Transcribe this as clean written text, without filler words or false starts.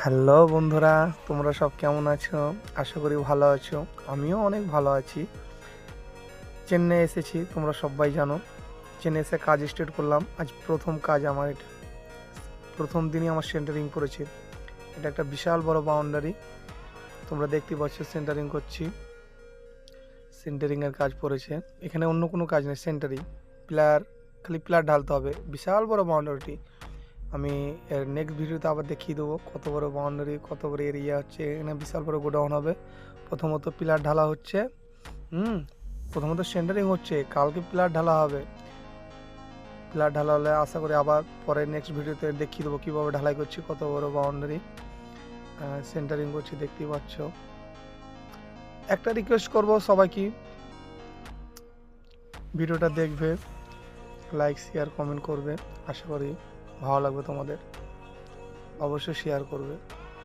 Hello বন্ধুরা, তোমরা সব কেমন আছো? আশা করি ভালো আছো। আমিও অনেক ভালো আছি। চেন্নাই এসেছি, তোমরা সবাই জানো। চেন্নাই এসে কাজ স্টার্ট করলাম। আজ প্রথম কাজ আমার এটা। প্রথম দিনই আমার সেন্টারিং পড়েছে। এটা একটা বিশাল বড় বাউন্ডারি। তোমরা দেখতে পাচ্ছ সেন্টারিং করছি। সেন্টারিংয়ের কাজ পড়েছে। এখানে অন্য কোনো কাজ নেই, সেন্টারিং। প্লেয়ার, খালি প্লেয়ার ঢালতে হবে। বিশাল বড় বাউন্ডারিটি। আমি এর নেক্সট ভিডিওতে আবার দেখিয়ে দেবো কত বড় বাউন্ডারি, কত বড় এরিয়া হচ্ছে। এখানে বিশাল বড় গোডাউন হবে। প্রথমত পিলার ঢালা হচ্ছে। প্রথমত সেন্টারিং হচ্ছে, কালকে পিলার ঢালা হবে। পিলার ঢালা হলে আশা করি আবার পরে নেক্সট ভিডিওতে দেখিয়ে দেবো কীভাবে ঢালাই করছি, কত বড় বাউন্ডারি সেন্টারিং করছি, দেখতেই পাচ্ছ। একটা রিকোয়েস্ট করব সবাইকে, ভিডিওটা দেখবে, লাইক শেয়ার কমেন্ট করবে। আশা করি ভালো লাগবে তোমাদের, অবশ্যই শেয়ার করবে।